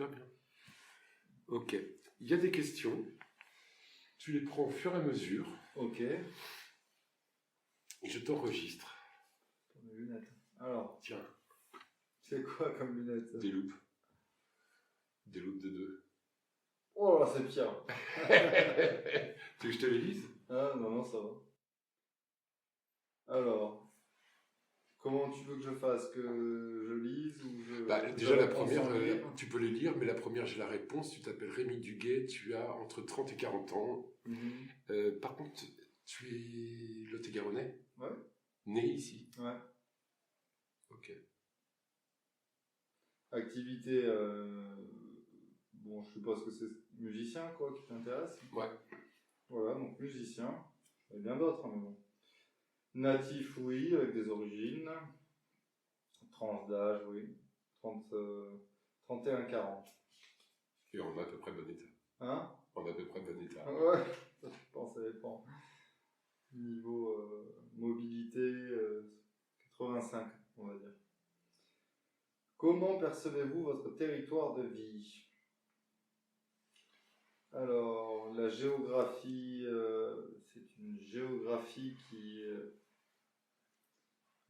super bien. Ok. Il y a des questions. Tu les prends au fur et à mesure. Ok. Et je t'enregistre. Pour mes lunettes. Alors, Tiens, c'est quoi comme lunettes? des loupes. Des loupes de 2. Oh là, c'est pire. Tu veux que je te les lise? Ah non, non, ça va. Alors, comment tu veux que je fasse? Que je lise ou je... Déjà, la réponds première, sans lire tu peux les lire, mais la première, j'ai la réponse. Tu t'appelles Rémi Duguet, tu as entre 30 et 40 ans. Mhm. Par contre, tu es Lot-et-Garonnais? Ouais. Né ici? Ouais. Ok. Activité, bon, je suppose que c'est musicien, quoi, qui t'intéresse. Ouais. Voilà, donc musicien. Il y a bien d'autres, hein, mais bon. Natif, oui, avec des origines. Tranche d'âge, oui. 31-40. Et on a à peu près bon état. Hein? On a à peu près bon état. Ouais, je pense, ça dépend. Niveau mobilité, 85, on va dire. Comment percevez-vous votre territoire de vie? Alors, la géographie, c'est une géographie qui,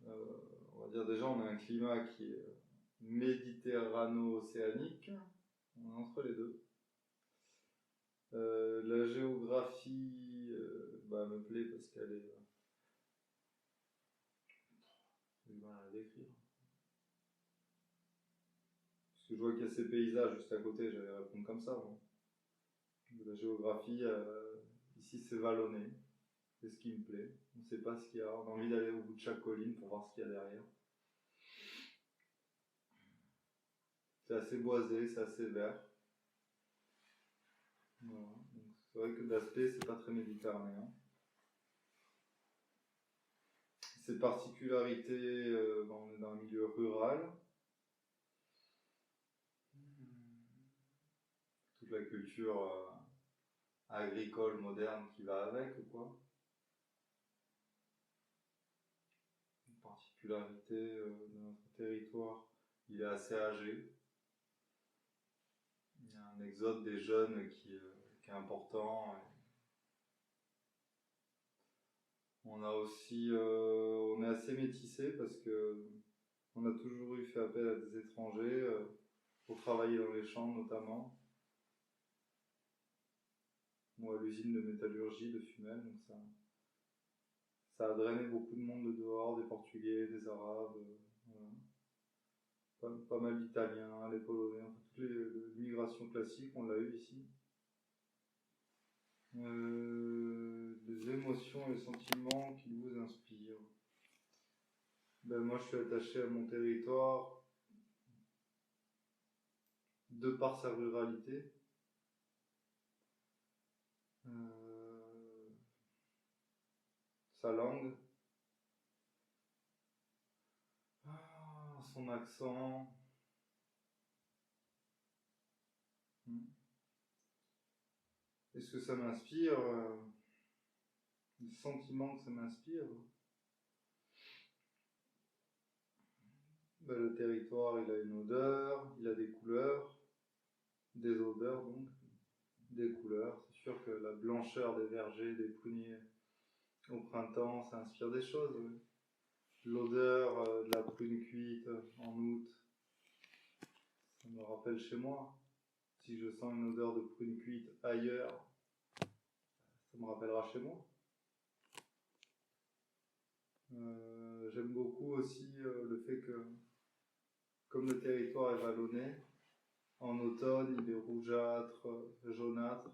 on va dire déjà, on a un climat qui est méditerrano-océanique, on est entre les deux. La géographie me plaît parce qu'elle est... j'ai du mal à la décrire. Parce que je vois qu'il y a ces paysages juste à côté, j'allais répondre comme ça. Moi. La géographie, ici c'est vallonné, c'est ce qui me plaît. On ne sait pas ce qu'il y a, on a envie d'aller au bout de chaque colline pour voir ce qu'il y a derrière. C'est assez boisé, c'est assez vert. Voilà. Donc, c'est vrai que d'aspect, c'est pas très méditerranéen. Ses particularités, on est dans un milieu rural. Toute la culture agricole moderne qui va avec, ou quoi. Une particularité de notre territoire, il est assez âgé. Il y a un exode des jeunes qui est important. On a aussi, on est assez métissé parce que on a toujours fait appel à des étrangers pour travailler dans les champs notamment. Ou à l'usine de métallurgie de Fumel, donc ça a drainé beaucoup de monde de dehors, des Portugais, des Arabes, voilà. Pas mal d'Italiens, les Polonais, enfin, toutes l'immigration classique, on l'a eu ici. Les émotions et les sentiments qui vous inspirent. Moi, je suis attaché à mon territoire de par sa ruralité. Sa langue. Son accent. Est-ce que ça m'inspire les sentiments que ça m'inspire? Le territoire, il a une odeur, il a des couleurs, des odeurs donc, des couleurs. C'est sûr que la blancheur des vergers, des pruniers au printemps, ça inspire des choses. Oui. L'odeur de la prune cuite en août, ça me rappelle chez moi. Si je sens une odeur de prune cuite ailleurs, ça me rappellera chez moi. J'aime beaucoup aussi le fait que, comme le territoire est vallonné, en automne il est rougeâtre, jaunâtre.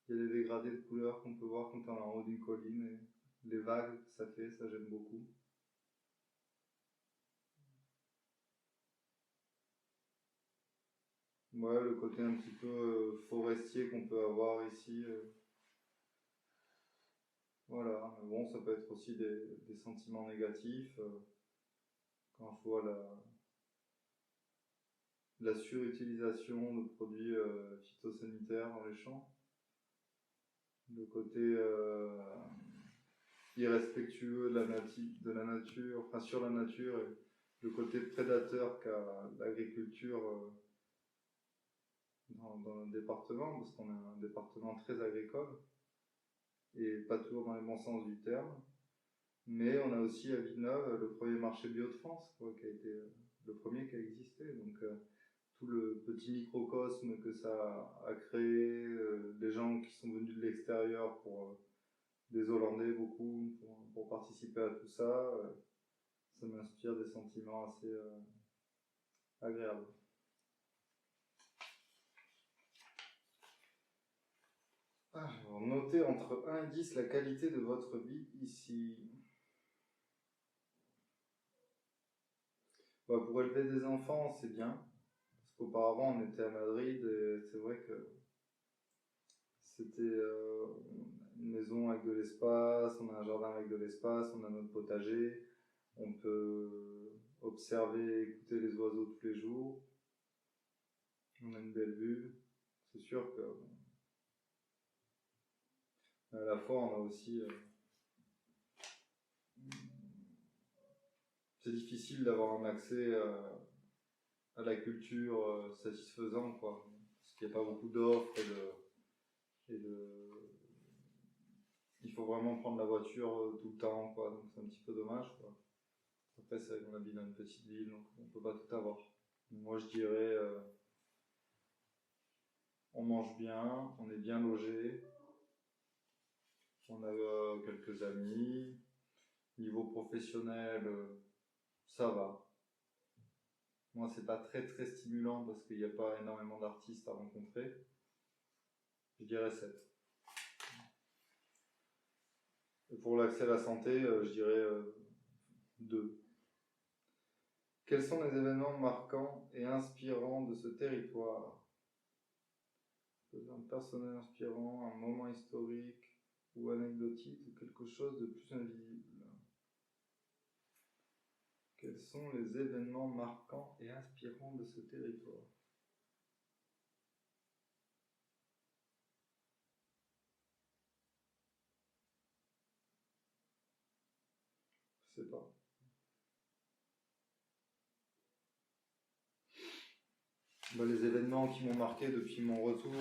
Il y a des dégradés de couleurs qu'on peut voir quand on est en haut d'une colline et les vagues que ça fait, ça j'aime beaucoup. Ouais, le côté un petit peu forestier qu'on peut avoir ici. Voilà, mais bon, ça peut être aussi des sentiments négatifs. Quand je vois la surutilisation de produits phytosanitaires dans les champs, le côté irrespectueux de la nature, enfin sur la nature, et le côté prédateur qu'a l'agriculture dans notre département, parce qu'on est un département très agricole, et pas toujours dans les bons sens du terme. Mais on a aussi à Villeneuve le premier marché bio de France, quoi, qui a été le premier qui a existé. Donc tout le petit microcosme que ça a créé, des gens qui sont venus de l'extérieur des Hollandais beaucoup pour participer à tout ça, ça m'inspire des sentiments assez agréables. Alors, notez entre 1 et 10 la qualité de votre vie ici. Bah, pour élever des enfants, c'est bien. Parce qu'auparavant, on était à Madrid et c'est vrai que c'était une maison avec de l'espace, on a un jardin avec de l'espace, on a notre potager, on peut observer, écouter les oiseaux tous les jours. On a une belle vue. C'est sûr que à la fois, on a aussi... c'est difficile d'avoir un accès à la culture satisfaisant, quoi. Parce qu'il n'y a pas beaucoup d'offres il faut vraiment prendre la voiture tout le temps, quoi. Donc c'est un petit peu dommage, quoi. Après, c'est vrai qu'on habite dans une petite ville, donc on peut pas tout avoir. Moi, je dirais, on mange bien, on est bien logé, on a quelques amis. Niveau professionnel, ça va. Moi, c'est pas très très stimulant parce qu'il n'y a pas énormément d'artistes à rencontrer. Je dirais 7. Et pour l'accès à la santé, je dirais 2. Quels sont les événements marquants et inspirants de ce territoire? Un personnage inspirant, un moment historique ou anecdotique ou quelque chose de plus invisible. Quels sont les événements marquants et inspirants de ce territoire? Je sais pas. Bah, les événements qui m'ont marqué depuis mon retour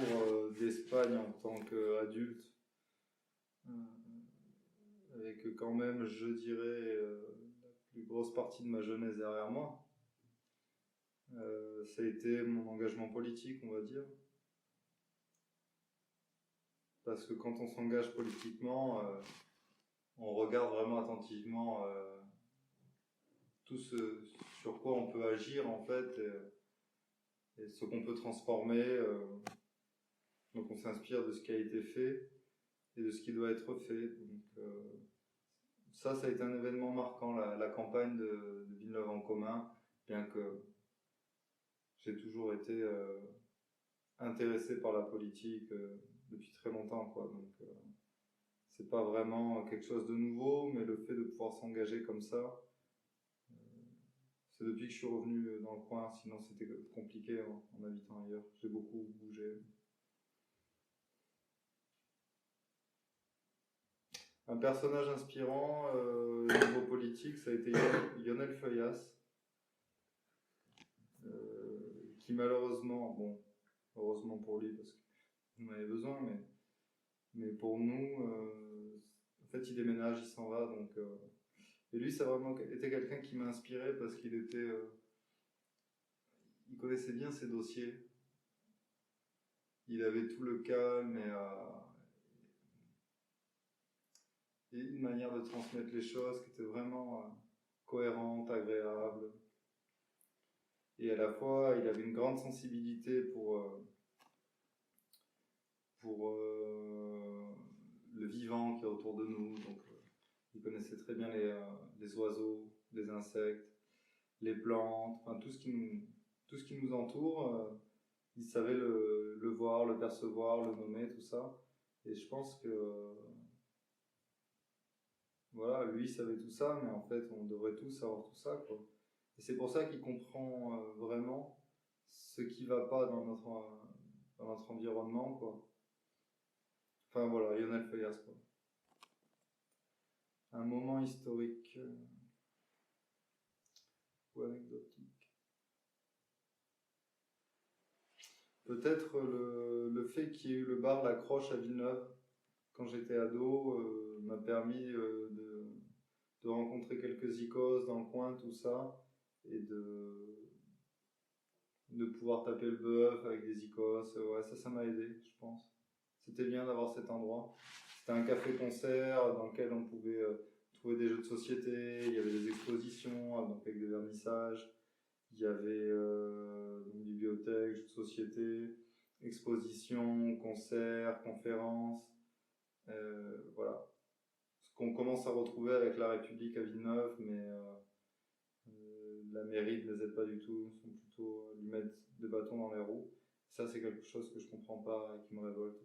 d'Espagne en tant qu'adulte, avec quand même, je dirais, la plus grosse partie de ma jeunesse derrière moi, ça a été mon engagement politique, on va dire. Parce que quand on s'engage politiquement, on regarde vraiment attentivement tout ce sur quoi on peut agir en fait et ce qu'on peut transformer. Donc on s'inspire de ce qui a été fait et de ce qui doit être fait. Donc ça a été un événement marquant, la campagne de Villeneuve en commun, bien que j'ai toujours été intéressé par la politique depuis très longtemps, quoi. Donc c'est pas vraiment quelque chose de nouveau, mais le fait de pouvoir s'engager comme ça, c'est depuis que je suis revenu dans le coin, sinon c'était compliqué en habitant ailleurs. J'ai beaucoup bougé. Un personnage inspirant au niveau politique, ça a été Lionel Feuillas, qui malheureusement, bon, heureusement pour lui parce qu'on avait besoin, mais pour nous, en fait, il déménage, il s'en va, donc. Et lui, ça a vraiment été quelqu'un qui m'a inspiré parce qu'il était, il connaissait bien ses dossiers. Il avait tout le calme et une manière de transmettre les choses qui était vraiment cohérente, agréable. Et à la fois, il avait une grande sensibilité pour le vivant qui est autour de nous. Donc, il connaissait très bien les oiseaux, les insectes, les plantes, enfin tout ce qui nous entoure. Il savait le voir, le percevoir, le nommer, tout ça. Et je pense que voilà, lui savait tout ça, mais en fait, on devrait tous savoir tout ça, quoi. Et c'est pour ça qu'il comprend vraiment ce qui va pas dans notre environnement, quoi. Enfin voilà, Lionel Feuillas, quoi. Un moment historique ou anecdotique. Peut-être le fait qu'il y ait eu le bar La Croche à Villeneuve quand j'étais ado m'a permis de rencontrer quelques icos dans le coin, tout ça, et de pouvoir taper le bœuf avec des icos. Ouais, ça m'a aidé, je pense. C'était bien d'avoir cet endroit. C'était un café-concert dans lequel on pouvait trouver des jeux de société, il y avait des expositions donc avec des vernissages, il y avait une bibliothèque, jeux de société, expositions, concerts, conférences. Voilà. Ce qu'on commence à retrouver avec la République à Villeneuve, mais la mairie ne les aide pas du tout, ils sont plutôt lui mettre des bâtons dans les roues. Ça, c'est quelque chose que je comprends pas et qui me révolte.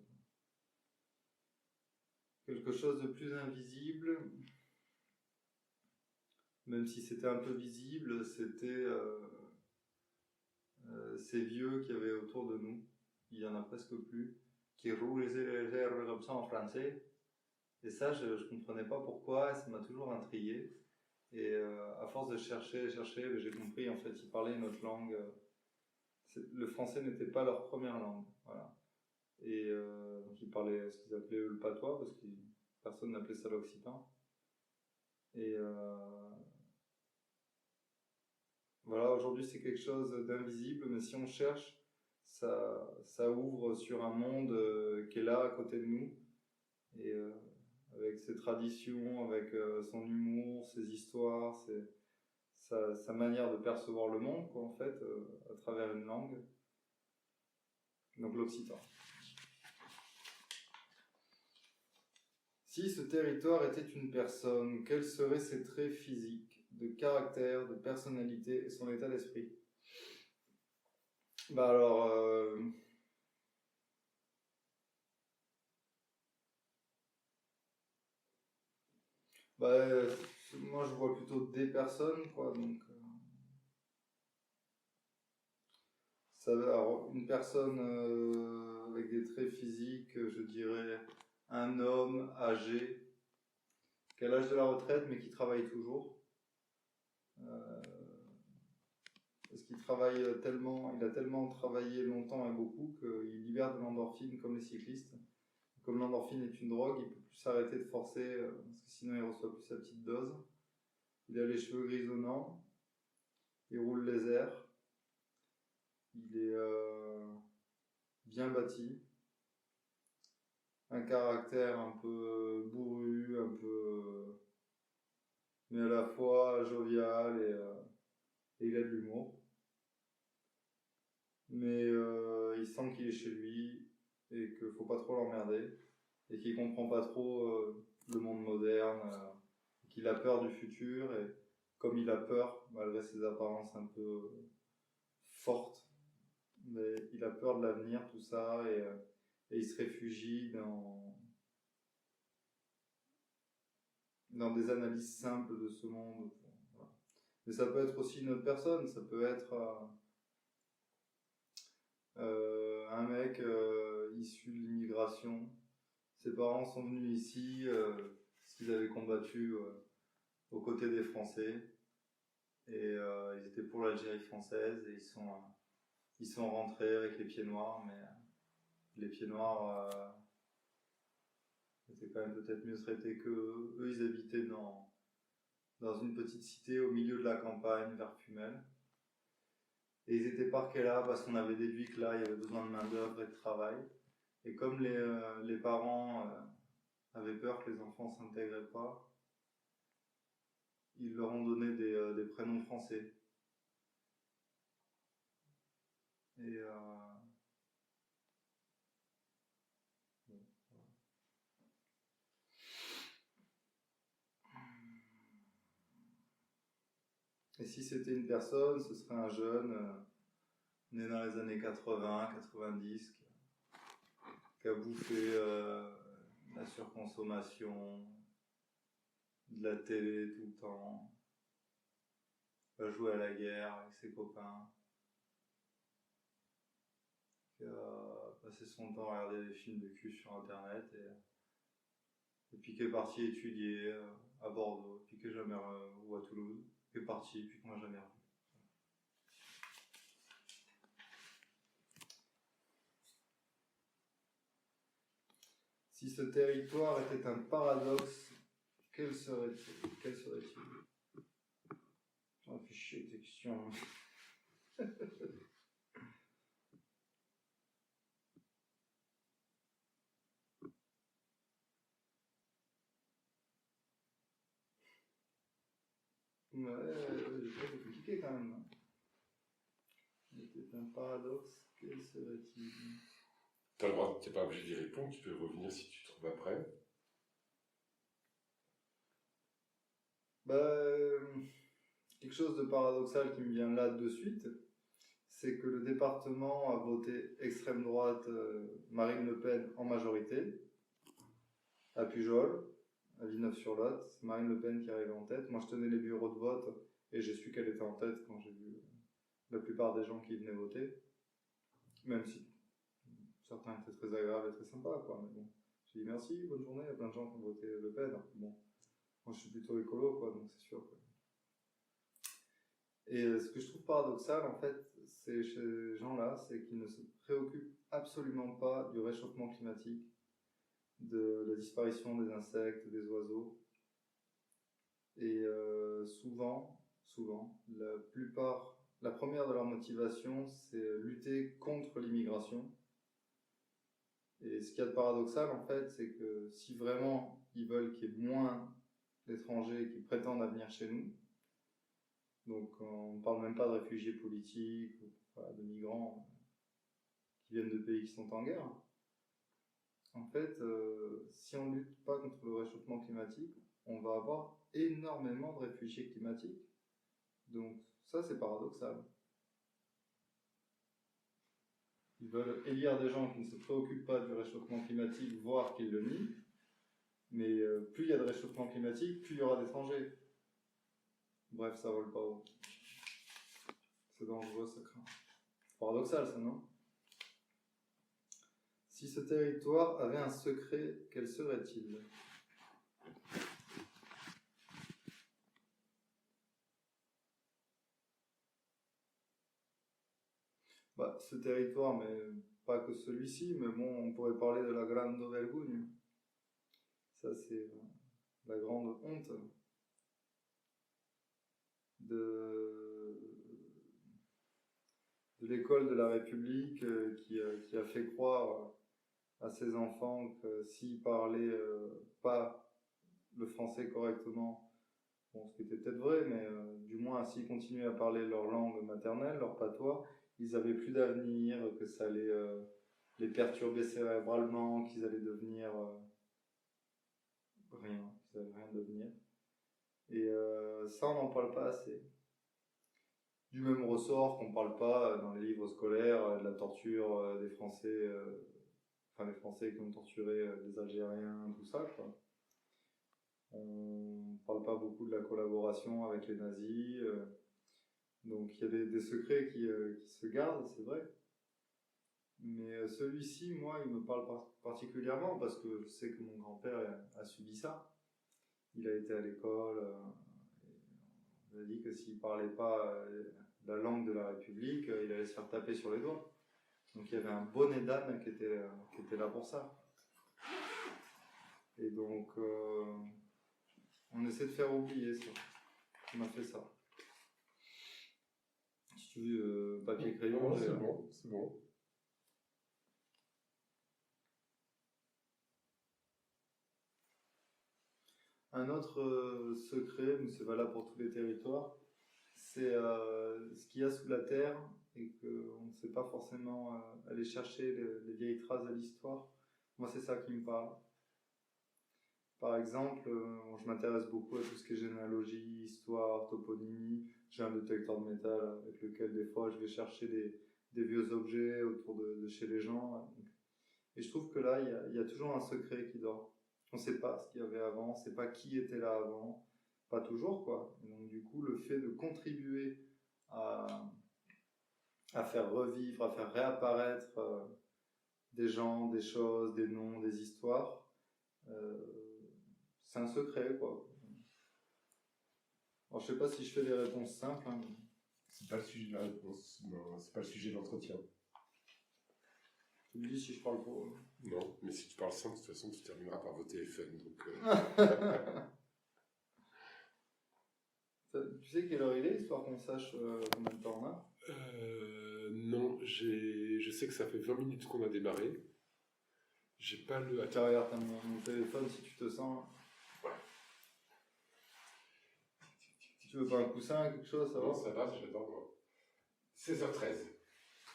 Quelque chose de plus invisible, même si c'était un peu visible, c'était ces vieux qu'il y avait autour de nous. Il y en a presque plus, qui roulent les herbes comme ça en français. Et ça, je ne comprenais pas pourquoi, ça m'a toujours intrigué. Et à force de chercher, j'ai compris, en fait, ils parlaient une autre langue. Le français n'était pas leur première langue. Voilà. Et donc ils parlaient ce qu'ils appelaient le patois, parce que personne n'appelait ça l'occitan. Et voilà, aujourd'hui c'est quelque chose d'invisible, mais si on cherche, ça ouvre sur un monde qui est là à côté de nous. Et avec ses traditions, avec son humour, ses histoires, sa manière de percevoir le monde, quoi, en fait, à travers une langue. Donc l'occitan. Si ce territoire était une personne, quels seraient ses traits physiques, de caractère, de personnalité et son état d'esprit? Bah alors, moi je vois plutôt des personnes, quoi, donc alors, une personne avec des traits physiques, je dirais un homme âgé, qui a l'âge de la retraite mais qui travaille toujours. Parce qu'il travaille tellement, il a tellement travaillé longtemps et beaucoup qu'il libère de l'endorphine comme les cyclistes. Comme l'endorphine est une drogue, il ne peut plus s'arrêter de forcer parce que sinon il reçoit plus sa petite dose. Il a les cheveux grisonnants, il roule les airs, il est bien bâti, un caractère un peu bourru, un peu mais à la fois jovial et il a de l'humour. Mais il sent qu'il est chez lui et qu'il ne faut pas trop l'emmerder et qu'il ne comprend pas trop le monde moderne, qu'il a peur du futur et comme il a peur, malgré ses apparences un peu fortes, mais il a peur de l'avenir, tout ça, et il se réfugie dans des analyses simples de ce monde. Voilà. Mais ça peut être aussi une autre personne, ça peut être un mec issu de l'immigration. Ses parents sont venus ici parce qu'ils avaient combattu aux côtés des Français et ils étaient pour l'Algérie française et ils sont rentrés avec les pieds noirs, mais les pieds noirs étaient quand même peut-être mieux traités qu'eux. Eux, ils habitaient dans une petite cité au milieu de la campagne vers Fumel. Et ils étaient parqués là parce qu'on avait déduit que là, il y avait besoin de main-d'œuvre et de travail. Et comme les parents avaient peur que les enfants ne s'intègrent pas, ils leur ont donné des prénoms français. Et et si c'était une personne, ce serait un jeune né dans les années 80, 90, qui a bouffé la surconsommation, de la télé tout le temps, qui a joué à la guerre avec ses copains, qui a passé son temps à regarder des films de cul sur internet et puis qui est parti étudier à Bordeaux, puis qui est jamais ou à Toulouse, qui est parti, puis qu'on n'a jamais revu. Si ce territoire était un paradoxe, quel serait-il? J'en réfléchis avec tes questions. Ouais, c'est compliqué quand même. C'était un paradoxe, quel serait-il? Tu n'es pas obligé d'y répondre, tu peux revenir si tu trouves après. Quelque chose de paradoxal qui me vient là de suite, c'est que le département a voté extrême droite Marine Le Pen en majorité, à Pujol, à Villeneuve-sur-Lot. C'est Marine Le Pen qui arrivait en tête. Moi, je tenais les bureaux de vote et j'ai su qu'elle était en tête quand j'ai vu la plupart des gens qui venaient voter. Même si certains étaient très agréables et très sympas, quoi. Mais bon, j'ai dit merci, bonne journée. Il y a plein de gens qui ont voté Le Pen. Bon, moi, je suis plutôt écolo, quoi, donc c'est sûr. Quoi. Et ce que je trouve paradoxal, en fait, c'est chez ces gens-là, c'est qu'ils ne se préoccupent absolument pas du réchauffement climatique, de la disparition des insectes, des oiseaux. Et souvent, la première de leurs motivations, c'est lutter contre l'immigration. Et ce qu'il y a de paradoxal, en fait, c'est que si vraiment ils veulent qu'il y ait moins d'étrangers qui prétendent à venir chez nous, donc on ne parle même pas de réfugiés politiques, de migrants qui viennent de pays qui sont en guerre. En fait, si on ne lutte pas contre le réchauffement climatique, on va avoir énormément de réfugiés climatiques. Donc ça, c'est paradoxal. Ils veulent élire des gens qui ne se préoccupent pas du réchauffement climatique, voire qu'ils le nient. Mais plus il y a de réchauffement climatique, plus il y aura d'étrangers. Bref, ça vole pas haut. C'est dangereux, ça craint. Paradoxal, ça, non? Si ce territoire avait un secret, quel serait-il? Ce territoire, mais pas que celui-ci, mais bon, on pourrait parler de la Grande Vergogne. Ça, c'est la grande honte de l'école de la République qui a fait croire à ses enfants que s'ils parlaient pas le français correctement, bon, ce qui était peut-être vrai, mais du moins s'ils continuaient à parler leur langue maternelle, leur patois, ils avaient plus d'avenir, que ça allait les perturber cérébralement, qu'ils allaient devenir rien, qu'ils allaient rien devenir. Et ça, on n'en parle pas assez. Du même ressort qu'on ne parle pas dans les livres scolaires de la torture des Français, les Français qui ont torturé les Algériens, tout ça, quoi. On ne parle pas beaucoup de la collaboration avec les nazis. Donc il y a des secrets qui se gardent, c'est vrai. Mais celui-ci, moi, il me parle particulièrement parce que je sais que mon grand-père a subi ça. Il a été à l'école, il a dit que s'il ne parlait pas la langue de la République, il allait se faire taper sur les doigts. Donc il y avait un bonnet d'âne qui était là pour ça. Et donc on essaie de faire oublier ça. On a fait ça. Si tu veux papier crayon, non, c'est bon, c'est bon. Un autre secret, mais c'est valable pour tous les territoires, c'est ce qu'il y a sous la terre et qu'on ne sait pas forcément aller chercher les vieilles traces de l'histoire. Moi, c'est ça qui me parle. Par exemple, je m'intéresse beaucoup à tout ce qui est généalogie, histoire, toponymie. J'ai un détecteur de métal avec lequel des fois je vais chercher des vieux objets autour de chez les gens. Et je trouve que là, il y a toujours un secret qui dort. On ne sait pas ce qu'il y avait avant, on ne sait pas qui était là avant, pas toujours, quoi. Et donc du coup, le fait de contribuer à faire revivre, à faire réapparaître des gens, des choses, des noms, des histoires, c'est un secret, quoi. Alors, je sais pas si je fais des réponses simples. Hein, mais... C'est pas le sujet de la réponse, non, c'est pas le sujet de l'entretien. Tu me dis si je parle trop. Non, mais si tu parles sans, de toute façon, tu termineras par voter FN. Donc, Tu sais quelle heure il est, histoire qu'on sache combien de temps on a? non, je sais que ça fait 20 minutes qu'on a démarré. J'ai pas le... Attends, regarde, t'as mon téléphone si tu te sens. Ouais. Tu veux pas un coussin, quelque chose, ça va? Non, ça va, j'adore moi. 16h13.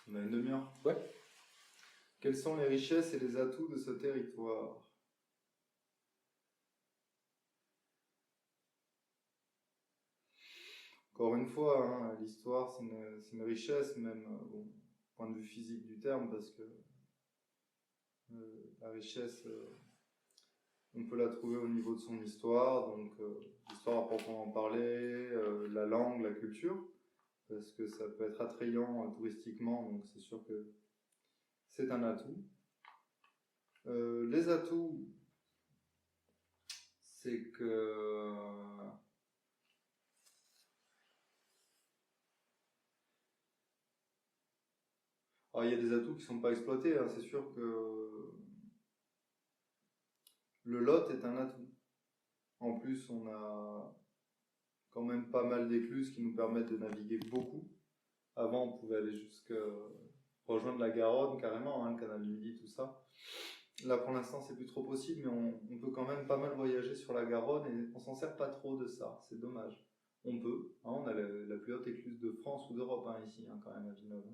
On a une demi-heure. Ouais. Quelles sont les richesses et les atouts de ce territoire? Encore une fois, hein, l'histoire c'est une richesse, même bon, point de vue physique du terme, parce que la richesse, on peut la trouver au niveau de son histoire, donc l'histoire à proprement parler, la langue, la culture, parce que ça peut être attrayant touristiquement, donc c'est sûr que c'est un atout. Les atouts, c'est que alors, il y a des atouts qui ne sont pas exploités, hein. C'est sûr que le Lot est un atout. En plus, on a quand même pas mal d'écluses qui nous permettent de naviguer beaucoup. Avant, on pouvait aller jusqu'à rejoindre la Garonne carrément, hein, le canal du Midi, tout ça. Là, pour l'instant, c'est plus trop possible, mais on peut quand même pas mal voyager sur la Garonne et on s'en sert pas trop de ça. C'est dommage. On peut. Hein, on a la plus haute écluse de France ou d'Europe hein, ici, hein, quand même, à Villeneuve.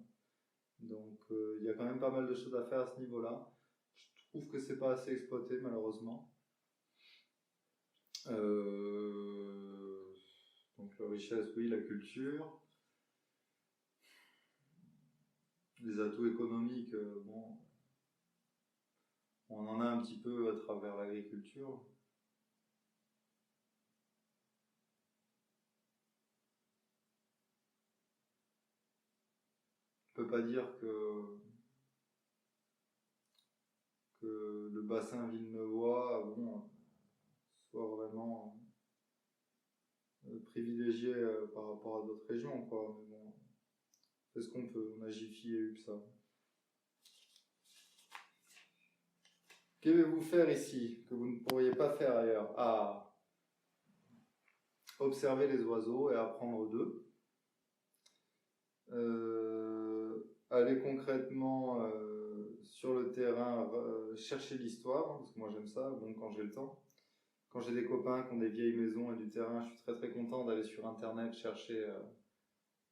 Donc, il y a quand même pas mal de choses à faire à ce niveau-là. Je trouve que c'est pas assez exploité, malheureusement. Donc, la richesse, oui, la culture. Les atouts économiques, bon, on en a un petit peu à travers l'agriculture. On ne peut pas dire que le bassin villeneuvois bon, soit vraiment privilégié par rapport à d'autres régions, quoi. Mais bon, c'est ce qu'on peut, on a Jiffy et UPSA. Qu'allez-vous faire ici que vous ne pourriez pas faire ailleurs? Ah, observer les oiseaux et apprendre d'eux. Aller concrètement sur le terrain, chercher l'histoire, hein, parce que moi j'aime ça, bon, quand j'ai le temps. Quand j'ai des copains qui ont des vieilles maisons et du terrain, je suis très très content d'aller sur internet chercher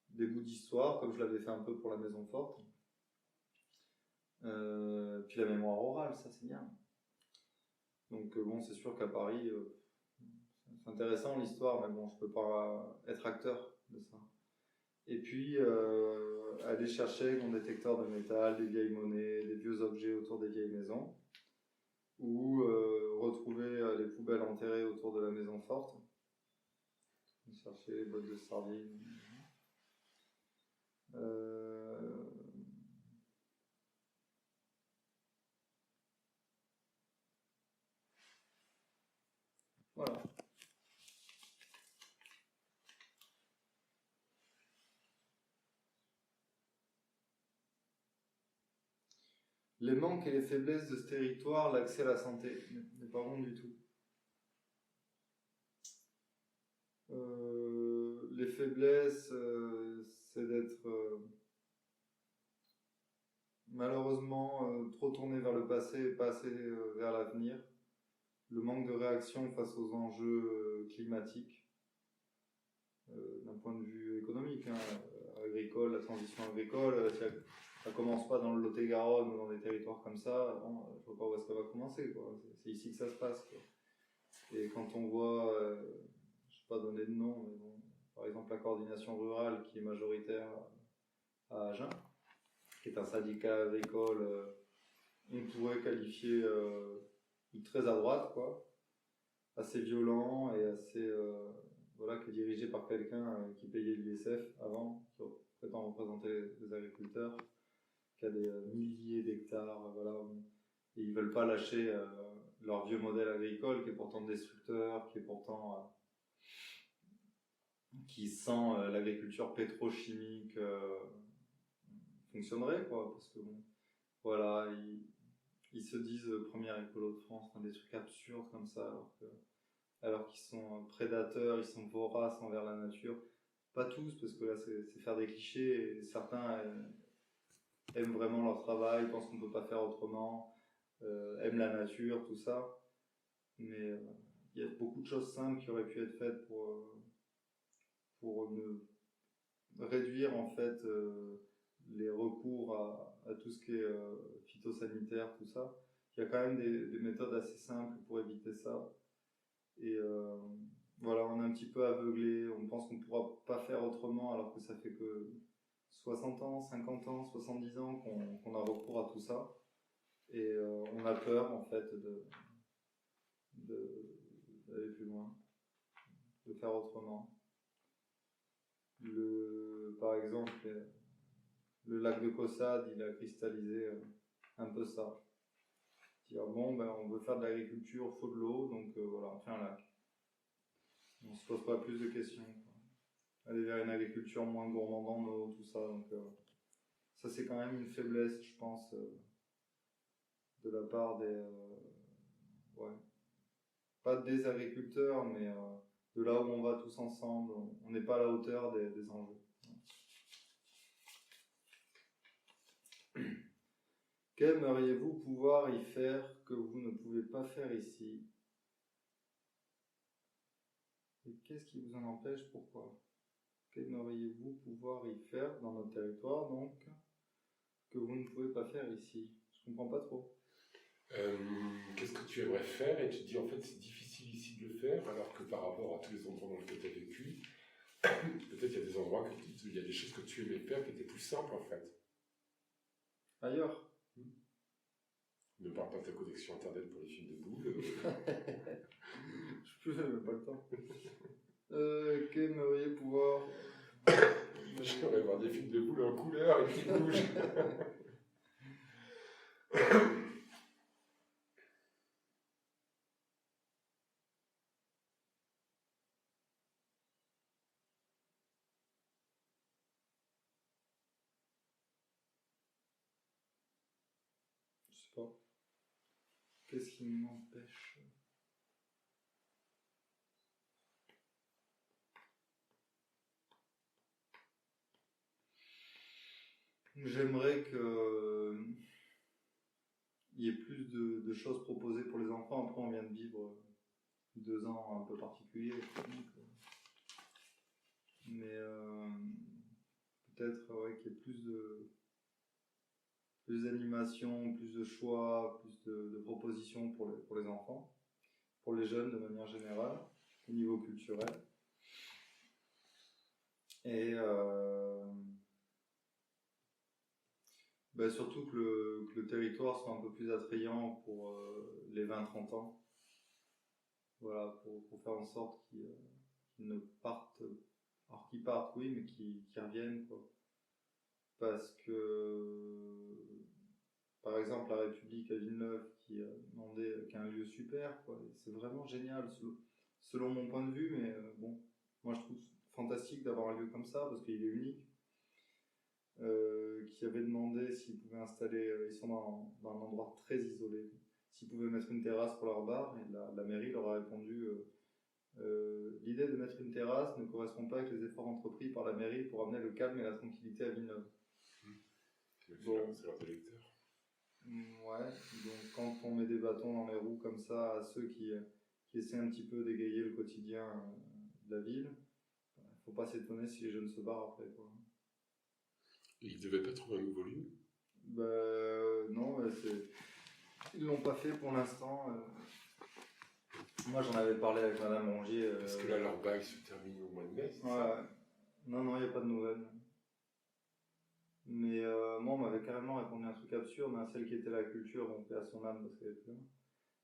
des bouts d'histoire, comme je l'avais fait un peu pour la maison forte. Puis la mémoire orale, ça c'est bien. Donc bon, c'est sûr qu'à Paris, c'est intéressant l'histoire, mais bon, je peux pas être acteur de ça. Et puis aller chercher mon détecteur de métal, des vieilles monnaies, des vieux objets autour des vieilles maisons, ou retrouver les poubelles enterrées autour de la maison forte, chercher les boîtes de sardines. Voilà. Les manques et les faiblesses de ce territoire, l'accès à la santé n'est pas bon du tout. Les faiblesses, c'est d'être malheureusement trop tourné vers le passé et pas assez vers l'avenir. Le manque de réaction face aux enjeux climatiques, d'un point de vue économique, hein, agricole, la transition agricole, ça commence pas dans le Lot-et-Garonne ou dans des territoires comme ça, bon, je vois pas où est-ce que ça va commencer, quoi. C'est ici que ça se passe, quoi. Et quand on voit, je ne vais pas donner de nom, mais bon, par exemple la coordination rurale qui est majoritaire à Agen, qui est un syndicat agricole, on pourrait qualifier de très à droite, quoi, assez violent et assez voilà, qui est dirigé par quelqu'un qui payait l'ISF avant, qui prétend représenter les agriculteurs, qui a des milliers d'hectares, voilà, et ils veulent pas lâcher leur vieux modèle agricole qui est pourtant destructeur, qui est pourtant qui sent l'agriculture pétrochimique fonctionnerait, quoi, parce que bon, voilà, ils se disent première écolo de France, enfin, des trucs absurdes comme ça, alors qu'ils sont prédateurs, ils sont voraces envers la nature. Pas tous, parce que là c'est faire des clichés, et certains aiment vraiment leur travail, pensent qu'on ne peut pas faire autrement, aiment la nature, tout ça. Mais il y a beaucoup de choses simples qui auraient pu être faites pour réduire en fait les recours à tout ce qui est phytosanitaire, tout ça. Il y a quand même des méthodes assez simples pour éviter ça. Et voilà, on est un petit peu aveuglé, on pense qu'on ne pourra pas faire autrement alors que ça fait que 60 ans, 50 ans, 70 ans qu'on a recours à tout ça. Et on a peur en fait d'aller plus loin, de faire autrement. Par exemple, le lac de Caussade, il a cristallisé un peu ça. Dire bon, ben, on veut faire de l'agriculture, il faut de l'eau, donc voilà, on fait un lac. On se pose pas plus de questions, quoi. Aller vers une agriculture moins gourmande en eau, tout ça. Donc ça, c'est quand même une faiblesse, je pense, de la part des... ouais, pas des agriculteurs, mais de là où on va tous ensemble. On n'est pas à la hauteur des enjeux. Qu'aimeriez-vous pouvoir y faire que vous ne pouvez pas faire ici? Et qu'est-ce qui vous en empêche? Pourquoi? Qu'aimeriez-vous pouvoir y faire dans notre territoire, donc, que vous ne pouvez pas faire ici? Je comprends pas trop. Qu'est-ce que tu aimerais faire? Et tu te dis, en fait, c'est difficile ici de le faire, alors que par rapport à tous les endroits dans lesquels tu as vécu, peut-être il y a des endroits, il y a des choses que tu aimais faire qui étaient plus simples, en fait. Ailleurs? Ne parle pas de ta connexion internet pour les films de boules. Je n'ai même pas le temps. Qu'aimeriez pouvoir... J'aimerais voir des films de boules en couleur et qui bougent. Je sais pas. Qu'est-ce qui m'empêche? J'aimerais que il y ait plus de choses proposées pour les enfants. Après, on vient de vivre 2 ans un peu particuliers. Mais peut-être qu'il y ait plus d'animation, plus de choix, plus de propositions pour les enfants, pour les jeunes de manière générale, au niveau culturel. Et surtout que le territoire soit un peu plus attrayant pour les 20-30 ans. Voilà, pour faire en sorte qu'ils ne partent, alors qu'ils partent, oui, mais qu'ils reviennent, quoi. Parce que, par exemple, la République à Villeneuve qui a demandé, qui est un lieu super, quoi. C'est vraiment génial, selon mon point de vue, mais bon, moi je trouve fantastique d'avoir un lieu comme ça parce qu'il est unique. Qui avait demandé s'ils pouvaient installer, ils sont dans un endroit très isolé, s'ils pouvaient mettre une terrasse pour leur bar, et la mairie leur a répondu l'idée de mettre une terrasse ne correspond pas avec les efforts entrepris par la mairie pour amener le calme et la tranquillité à Villeneuve. Bon. C'est leurs électeurs. Ouais, donc quand on met des bâtons dans les roues comme ça à ceux qui essaient un petit peu d'égayer le quotidien de la ville, faut pas s'étonner si les jeunes se barrent après, quoi. Et ils ne devaient pas trouver un nouveau lieu? Non, ils l'ont pas fait pour l'instant. Moi j'en avais parlé avec Madame Rongier. Parce que là leur bail se termine au mois de mai, c'est ouais. ça? Non, il n'y a pas de nouvelles. Mais moi on m'avait carrément répondu un truc absurde, hein, celle qui était la culture, donc à son âme parce qu'elle est plus là,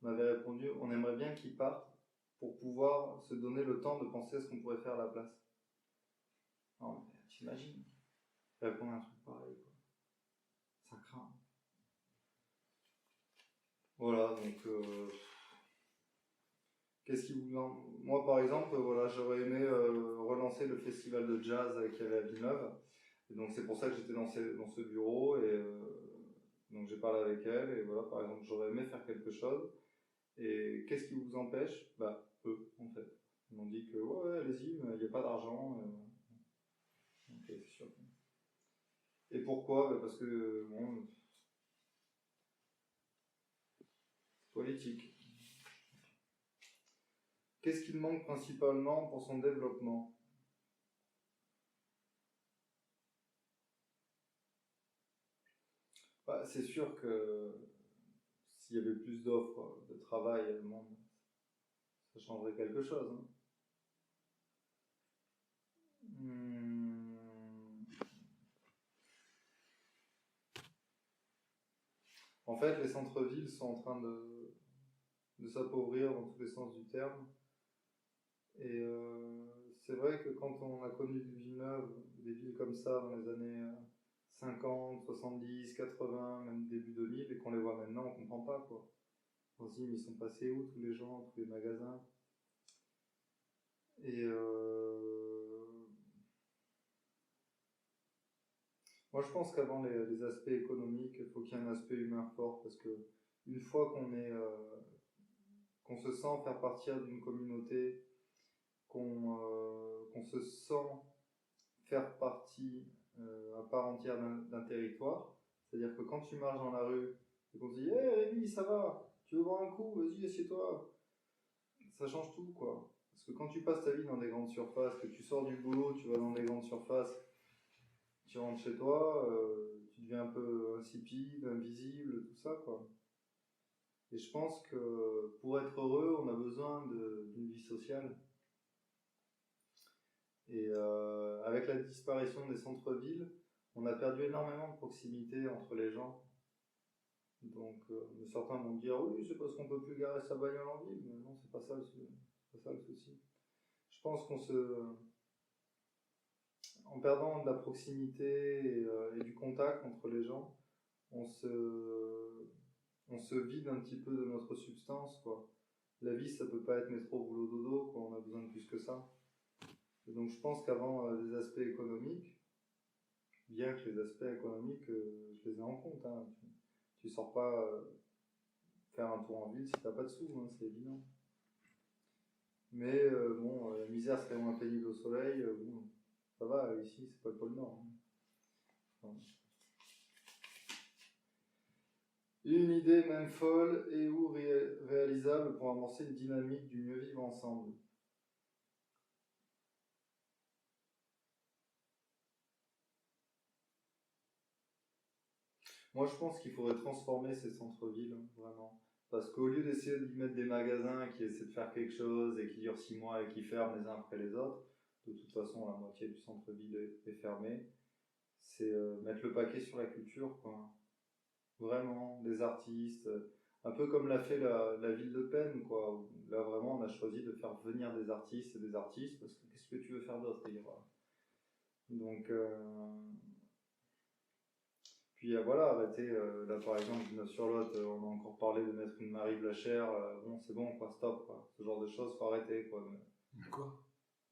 m'avait répondu on aimerait bien qu'ils partent pour pouvoir se donner le temps de penser à ce qu'on pourrait faire à la place. Non, mais t'imagines répondre à un truc pareil, quoi. Ça craint. Voilà, donc qu'est-ce qui vous... Moi par exemple, voilà, j'aurais aimé relancer le festival de jazz qu'il y avait à Villeneuve. Et donc c'est pour ça que j'étais dans ce bureau et Donc j'ai parlé avec elle et voilà, par exemple, j'aurais aimé faire quelque chose. Et qu'est-ce qui vous empêche? Bah, eux, en fait. Ils m'ont dit que ouais, allez-y, mais il n'y a pas d'argent. Ok, c'est sûr. Et pourquoi? Bah, parce que bon, c'est politique. Qu'est-ce qu'il manque principalement pour son développement? Bah, c'est sûr que s'il y avait plus d'offres de travail, le monde, ça changerait quelque chose. Hein. En fait, les centres-villes sont en train de s'appauvrir dans tous les sens du terme. Et c'est vrai que quand on a connu Villeneuve, des villes comme ça dans les années 50, 70, 80, même début 2000, et qu'on les voit maintenant, on comprend pas quoi. On se dit, mais ils sont passés où tous les gens, tous les magasins? Et moi je pense qu'avant les aspects économiques, il faut qu'il y ait un aspect humain fort, parce que une fois qu'on se sent faire partie d'une communauté, qu'on se sent faire partie à part entière d'un territoire. C'est-à-dire que quand tu marches dans la rue et qu'on te dit hey Rémi, ça va, tu veux boire un coup, vas-y, assieds-toi. Ça change tout, quoi. Parce que quand tu passes ta vie dans des grandes surfaces, que tu sors du boulot, tu vas dans des grandes surfaces, tu rentres chez toi, tu deviens un peu insipide, invisible, tout ça, quoi. Et je pense que pour être heureux, on a besoin d'une vie sociale. Et avec la disparition des centres-villes, on a perdu énormément de proximité entre les gens. Donc certains vont dire oui, c'est parce qu'on peut plus garer sa bagnole en ville, mais non, c'est pas ça le souci. Je pense en perdant de la proximité et du contact entre les gens, on se vide un petit peu de notre substance, quoi. La vie, ça peut pas être métro, boulot, dodo, quoi. On a besoin de plus que ça. Et donc je pense qu'avant les aspects économiques, bien que les aspects économiques, je les ai en compte. Hein. Tu sors pas faire un tour en ville si t'as pas de sous, hein, c'est évident. Mais bon, la misère serait moins pénible au soleil. Bon, ça va, ici, c'est pas le pôle Nord. Hein. Enfin, une idée même folle et ou réalisable pour amorcer une dynamique du mieux vivre ensemble. Moi, je pense qu'il faudrait transformer ces centres-villes, vraiment. Parce qu'au lieu d'essayer d'y mettre des magasins qui essaient de faire quelque chose et qui durent 6 mois et qui ferment les uns après les autres, de toute façon, la moitié du centre-ville est fermé, c'est mettre le paquet sur la culture, quoi. Vraiment, des artistes, un peu comme l'a fait la ville de Penn, quoi. Où là, vraiment, on a choisi de faire venir des artistes et des artistes, parce que qu'est-ce que tu veux faire d'autre, les gars? Donc, puis voilà, arrêter, là par exemple, Villeneuve-sur-Lot, on a encore parlé de mettre une Marie Blachère, bon c'est bon quoi, stop quoi, ce genre de choses faut arrêter quoi. Quoi?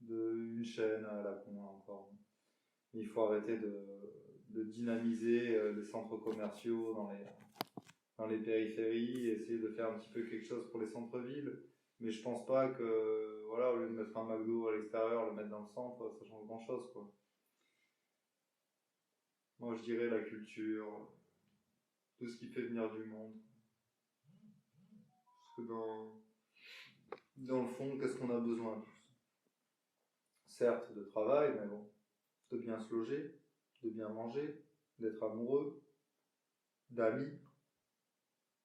Une chaîne à la con encore. Il faut arrêter de dynamiser les centres commerciaux dans les périphéries, et essayer de faire un petit peu quelque chose pour les centres-villes. Mais je pense pas que, voilà, au lieu de mettre un McDo à l'extérieur, le mettre dans le centre, ça change grand chose quoi. Moi je dirais la culture, tout ce qui fait venir du monde. Parce que dans le fond, qu'est-ce qu'on a besoin tous? Certes, de travail, mais bon, de bien se loger, de bien manger, d'être amoureux, d'amis.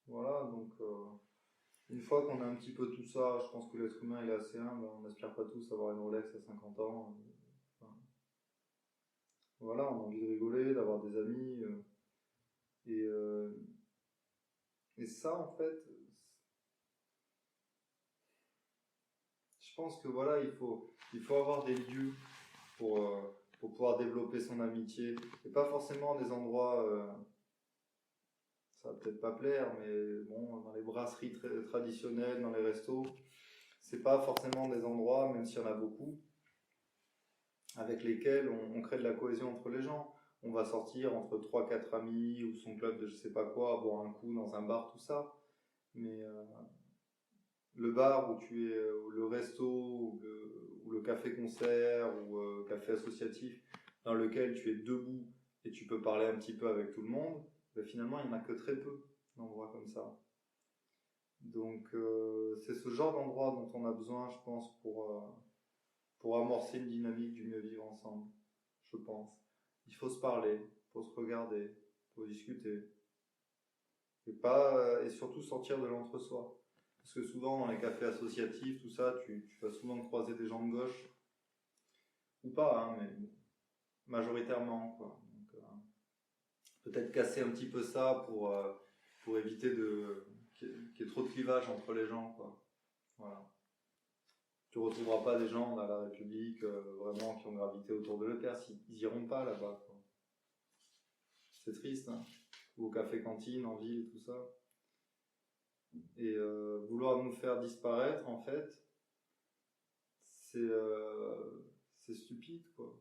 Voilà, donc une fois qu'on a un petit peu tout ça, je pense que l'être humain il est assez humble, on n'aspire pas tous à avoir une Rolex à 50 ans. Enfin, voilà, on a envie de rigoler, d'avoir des amis. Et ça, en fait, je pense que voilà, il faut avoir des lieux pour pouvoir développer son amitié. Et pas forcément des endroits, ça va peut-être pas plaire, mais bon, dans les brasseries traditionnelles, dans les restos, c'est pas forcément des endroits, même s'il y en a beaucoup, avec lesquels on crée de la cohésion entre les gens. on va sortir entre 3-4 amis ou son club de je sais pas quoi, boire un coup dans un bar, tout ça. Mais le bar où tu es, ou le resto, ou le café-concert, ou café associatif, dans lequel tu es debout et tu peux parler un petit peu avec tout le monde, ben finalement, il n'y en a que très peu d'endroits comme ça. Donc, c'est ce genre d'endroit dont on a besoin, je pense, pour amorcer une dynamique du mieux vivre ensemble, je pense. Il faut se parler, il faut se regarder, il faut discuter. Et surtout sortir de l'entre-soi. Parce que souvent, dans les cafés associatifs, tout ça, tu vas souvent croiser des gens de gauche. Ou pas, hein, mais majoritairement, quoi. Donc, peut-être casser un petit peu ça pour éviter qu'il y ait trop de clivage entre les gens, quoi. Voilà. Tu ne retrouveras pas des gens à la République vraiment qui ont gravité autour de l'EPER. Ils iront pas là-bas, quoi. C'est triste, hein. Ou au café-cantine, en ville, tout ça. Et vouloir nous faire disparaître, en fait, c'est stupide, quoi.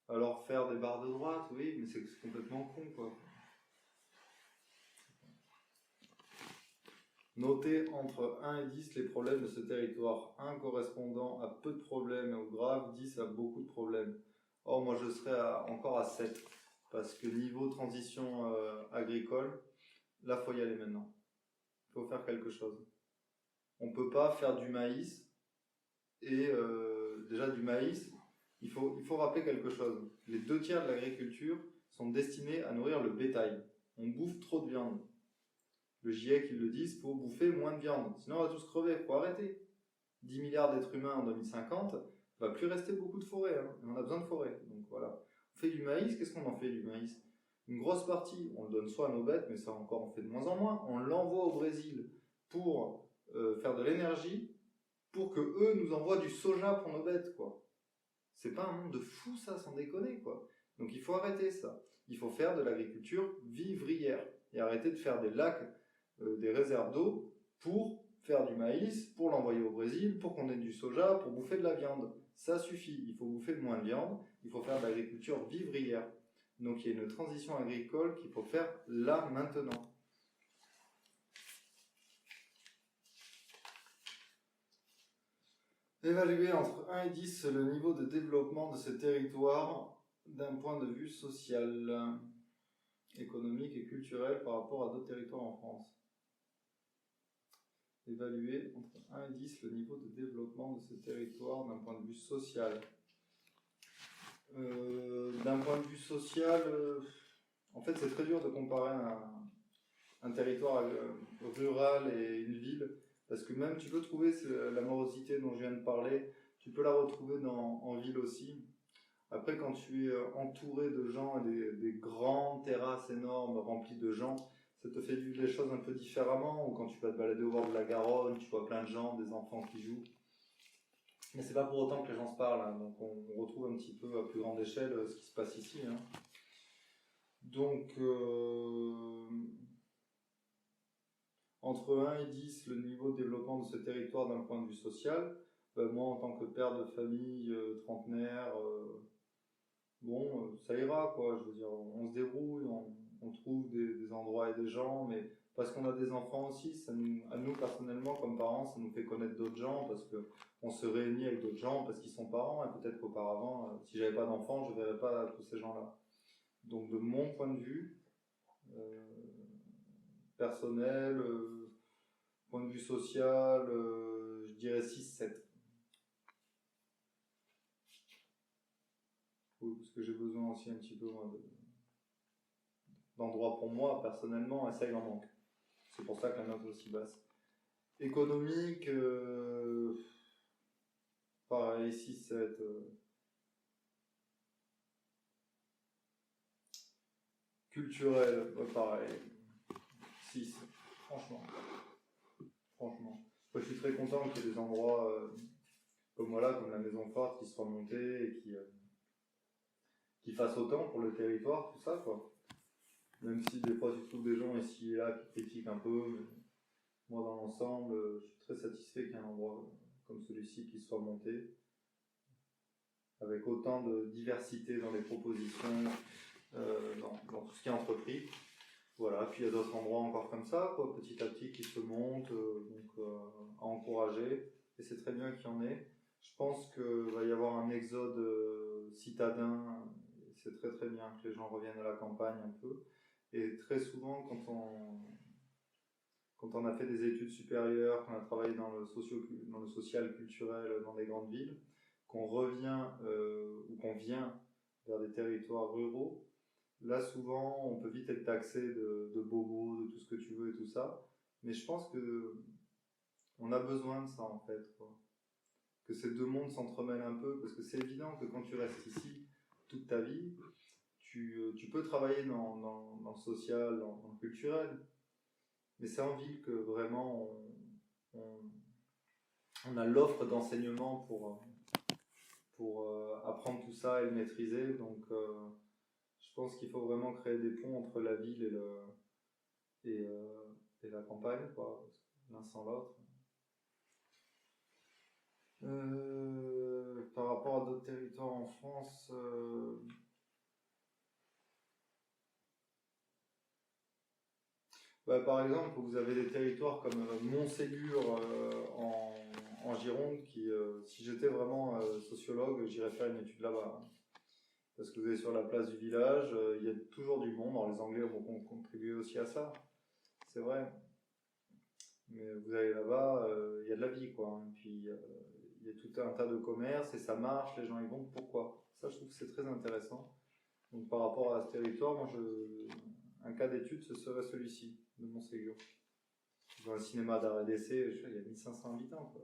Alors faire des barres de droite, oui, mais c'est complètement con, quoi. Notez entre 1 et 10 les problèmes de ce territoire. 1 correspondant à peu de problèmes ou graves, 10 à beaucoup de problèmes. Or, moi, je serais encore à 7. Parce que niveau transition agricole, là, il faut y aller maintenant. Il faut faire quelque chose. On ne peut pas faire du maïs. Et déjà, du maïs, il faut rappeler quelque chose. Les 2/3 de l'agriculture sont destinés à nourrir le bétail. On bouffe trop de viande. Le GIEC, ils le disent, il faut bouffer moins de viande. Sinon, on va tous crever, il faut arrêter. 10 milliards d'êtres humains en 2050, il ne va plus rester beaucoup de forêts. Hein. On a besoin de forêts. Donc voilà. On fait du maïs, qu'est-ce qu'on en fait du maïs? Une grosse partie, on le donne soit à nos bêtes, mais ça encore on fait de moins en moins. On l'envoie au Brésil pour faire de l'énergie, pour que eux nous envoient du soja pour nos bêtes, quoi. C'est pas un monde de fou, ça, sans déconner, quoi. Donc il faut arrêter ça. Il faut faire de l'agriculture vivrière et arrêter de faire des lacs, des réserves d'eau pour faire du maïs, pour l'envoyer au Brésil, pour qu'on ait du soja, pour bouffer de la viande. Ça suffit. Il faut bouffer moins de viande. Il faut faire de l'agriculture vivrière. Donc il y a une transition agricole qu'il faut faire là, maintenant. Évaluer entre 1 et 10 le niveau de développement de ces territoires d'un point de vue social, économique et culturel par rapport à d'autres territoires en France. Évaluer entre 1 et 10 le niveau de développement de ces territoires d'un point de vue social. D'un point de vue social, en fait c'est très dur de comparer un territoire rural et une ville. Parce que même tu peux trouver la morosité dont je viens de parler, tu peux la retrouver en ville aussi. Après, quand tu es entouré de gens et des grandes terrasses énormes remplies de gens, ça te fait vivre les choses un peu différemment. Ou quand tu vas te balader au bord de la Garonne, tu vois plein de gens, des enfants qui jouent. Mais c'est pas pour autant que les gens se parlent. Hein. Donc on retrouve un petit peu à plus grande échelle ce qui se passe ici. Hein. Donc... entre 1 et 10, le niveau de développement de ce territoire d'un point de vue social, moi en tant que père de famille, trentenaire, ça ira, quoi. Je veux dire, on se débrouille, on trouve des endroits et des gens, mais parce qu'on a des enfants aussi, à nous personnellement, comme parents, ça nous fait connaître d'autres gens, parce qu'on se réunit avec d'autres gens, parce qu'ils sont parents, et peut-être qu'auparavant, si j'avais pas d'enfants, je ne verrais pas tous ces gens-là. Donc de mon point de vue, personnel, point de vue social, je dirais 6-7. Oui, parce que j'ai besoin aussi un petit peu d'endroits pour moi, personnellement, et ça il en manque. C'est pour ça que la note est aussi basse. Économique, pareil, 6-7. Culturel, pareil, 6, franchement. Moi, je suis très content qu'il y ait des endroits comme la Maison Forte qui soient montés et qui fassent autant pour le territoire, tout ça, quoi. Même si des fois tu trouves des gens ici et là qui critiquent un peu, mais moi dans l'ensemble, je suis très satisfait qu'il y ait un endroit comme celui-ci qui soit monté. avec autant de diversité dans les propositions, dans tout ce qui est entrepris. Voilà, puis il y a d'autres endroits encore comme ça, quoi, petit à petit qui se montent, à encourager, et c'est très bien qu'il y en ait. Je pense qu'il va y avoir un exode citadin, et c'est très très bien que les gens reviennent à la campagne un peu. Et très souvent, quand on a fait des études supérieures, qu'on a travaillé dans le social culturel dans des grandes villes, qu'on revient ou qu'on vient vers des territoires ruraux, là souvent on peut vite être taxé de bobo, de tout ce que tu veux et tout ça, mais je pense que on a besoin de ça en fait, quoi. Que ces deux mondes s'entremêlent un peu, parce que c'est évident que quand tu restes ici toute ta vie, tu peux travailler dans le social, dans le culturel, mais c'est en ville que vraiment on a l'offre d'enseignement pour apprendre tout ça et le maîtriser. Donc je pense qu'il faut vraiment créer des ponts entre la ville et la campagne, quoi, l'un sans l'autre. Par rapport à d'autres territoires en France, par exemple, vous avez des territoires comme Montségur en Gironde, qui, si j'étais vraiment sociologue, j'irais faire une étude là-bas. Parce que vous êtes sur la place du village, il y a toujours du monde. Alors les Anglais vont contribuer aussi à ça, c'est vrai. Mais vous allez là-bas, il y a de la vie, quoi. Et puis il y a tout un tas de commerces et ça marche, les gens y vont. Pourquoi? Ça, je trouve que c'est très intéressant. Donc par rapport à ce territoire, moi, un cas d'étude, ce serait celui-ci, de Montségur. Dans le cinéma d'art et d'essai, il y a 1500 habitants, quoi.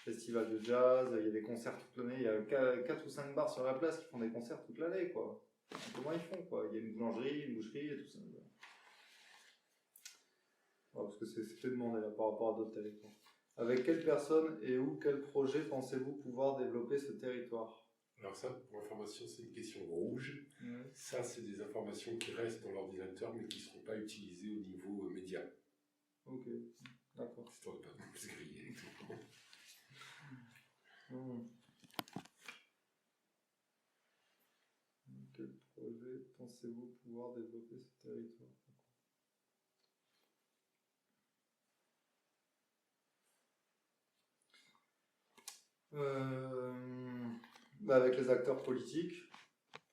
Festival de jazz, il y a des concerts toute l'année, il y a 4 ou 5 bars sur la place qui font des concerts toute l'année, quoi. Comment ils font, quoi? Il y a une boulangerie, une boucherie et tout ça. Ouais, parce que c'est fait demander là par rapport à d'autres territoires. Avec quelle personne et où, quel projet pensez-vous pouvoir développer ce territoire? Alors ça, pour information, c'est une question rouge. Ça, c'est des informations qui restent dans l'ordinateur, mais qui ne seront pas utilisées au niveau média. Ok, d'accord. Histoire de ne pas se griller. Quel projet pensez-vous pouvoir développer ce territoire? Avec les acteurs politiques,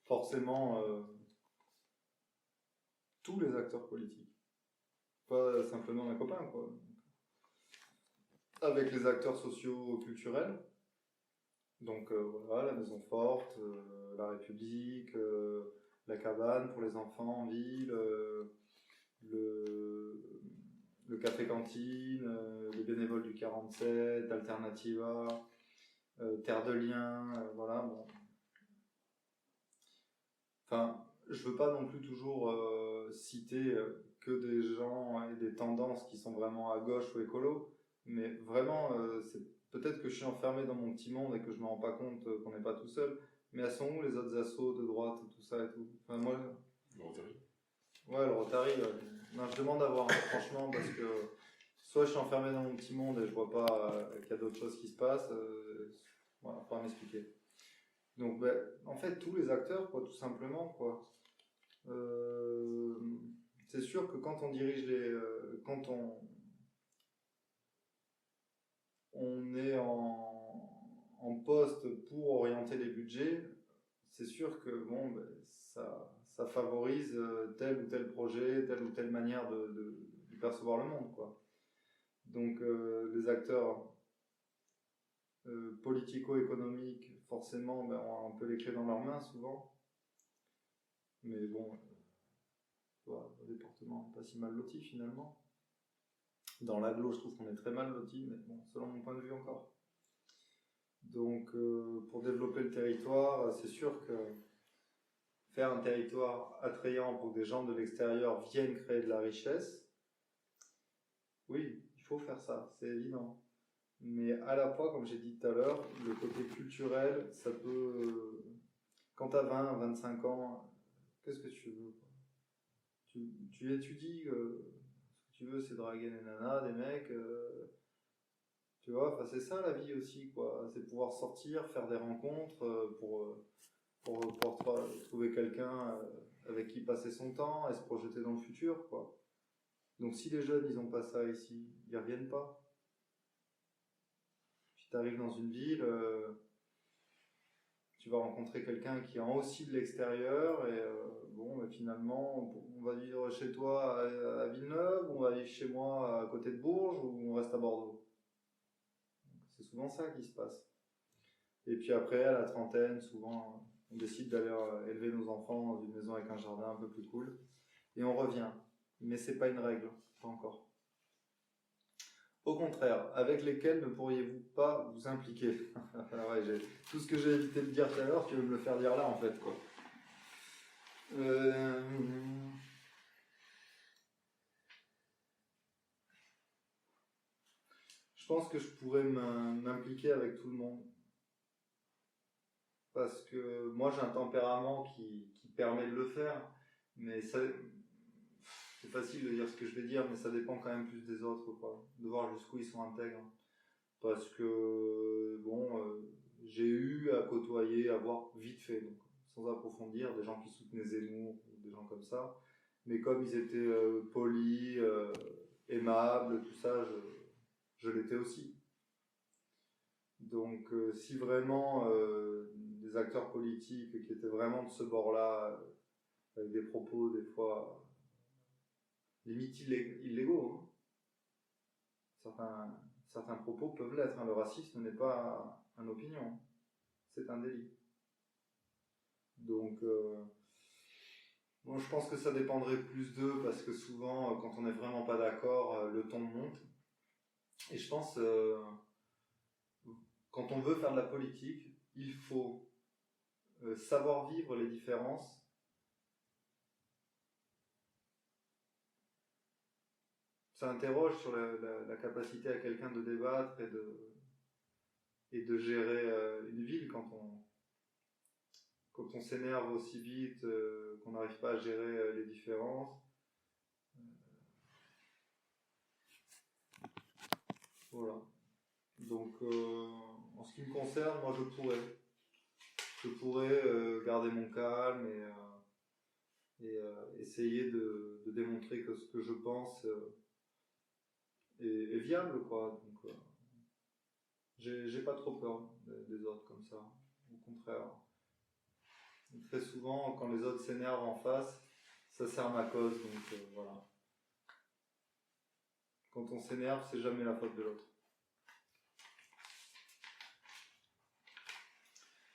forcément tous les acteurs politiques, pas simplement un copain, quoi. Avec les acteurs socio-culturels, donc voilà, la Maison Forte, la République, la cabane pour les enfants en ville, le café-cantine, les bénévoles du 47, Alternativa, Terre de Liens, voilà, bon. Enfin, je veux pas non plus toujours citer que des gens et des tendances qui sont vraiment à gauche ou écolo, mais vraiment, c'est peut-être que je suis enfermé dans mon petit monde et que je me rends pas compte qu'on n'est pas tout seul, mais elles sont où les autres assos de droite, tout ça et tout? Enfin, moi... Le Rotary. Ouais, le Rotary, non, je demande à voir, franchement, parce que soit je suis enfermé dans mon petit monde et je vois pas qu'il y a d'autres choses qui se passent, voilà, faut pas m'expliquer. Donc, en fait, tous les acteurs, quoi, tout simplement, quoi. C'est sûr que quand on dirige quand on est en poste pour orienter les budgets, c'est sûr que bon, ça favorise tel ou tel projet, telle ou telle manière de percevoir le monde, quoi. Donc, les acteurs politico-économiques, forcément, ont un peu les clés dans leurs mains, souvent. Mais bon, le département pas si mal loti, finalement. Dans l'agglo, je trouve qu'on est très mal loti, mais bon, selon mon point de vue encore. Donc, pour développer le territoire, c'est sûr que faire un territoire attrayant pour que des gens de l'extérieur viennent créer de la richesse, oui, il faut faire ça, c'est évident. Mais à la fois, comme j'ai dit tout à l'heure, le côté culturel, ça peut... Quand tu as 20, 25 ans, qu'est-ce que tu veux, quoi? Tu étudies, ce que tu veux, c'est draguer des nanas, des mecs, Tu vois, enfin, c'est ça la vie aussi, quoi. C'est pouvoir sortir, faire des rencontres pour trouver quelqu'un avec qui passer son temps et se projeter dans le futur, quoi. Donc si les jeunes, ils n'ont pas ça ici, ils reviennent pas. Puis tu arrives dans une ville, tu vas rencontrer quelqu'un qui est aussi de l'extérieur et bon, bah, finalement, on va vivre chez toi à Villeneuve, ou on va vivre chez moi à côté de Bourges, ou on reste à Bordeaux. C'est souvent ça qui se passe. Et puis après, à la trentaine, souvent, on décide d'aller élever nos enfants dans une maison avec un jardin un peu plus cool. Et on revient. Mais c'est pas une règle, pas encore. Au contraire, avec lesquels ne pourriez-vous pas vous impliquer? Ouais, tout ce que j'ai évité de dire tout à l'heure, tu veux me le faire dire là, en fait, quoi. Je pense que je pourrais m'impliquer avec tout le monde. Parce que moi, j'ai un tempérament qui permet de le faire. Mais ça, c'est facile de dire ce que je vais dire, mais ça dépend quand même plus des autres, quoi. De voir jusqu'où ils sont intègres. Parce que, bon, j'ai eu à côtoyer, à voir vite fait, donc, sans approfondir, des gens qui soutenaient Zemmour, ou des gens comme ça. Mais comme ils étaient polis, aimables, tout ça, je l'étais aussi. Donc, si vraiment des acteurs politiques qui étaient vraiment de ce bord-là, avec des propos des fois limite illégaux, hein. Certains propos peuvent l'être, hein. Le racisme n'est pas une opinion, c'est un délit. Donc, bon, je pense que ça dépendrait plus d'eux, parce que souvent, quand on n'est vraiment pas d'accord, le ton monte. Et je pense, quand on veut faire de la politique, il faut savoir vivre les différences. Ça interroge sur la capacité à quelqu'un de débattre et de gérer une ville quand on s'énerve aussi vite, qu'on n'arrive pas à gérer les différences. Voilà. Donc, en ce qui me concerne, moi je pourrais garder mon calme et essayer de démontrer que ce que je pense est viable, quoi. Donc, j'ai pas trop peur des autres comme ça. Au contraire. Très souvent, quand les autres s'énervent en face, ça sert ma cause, donc voilà. Quand on s'énerve, c'est jamais la faute de l'autre.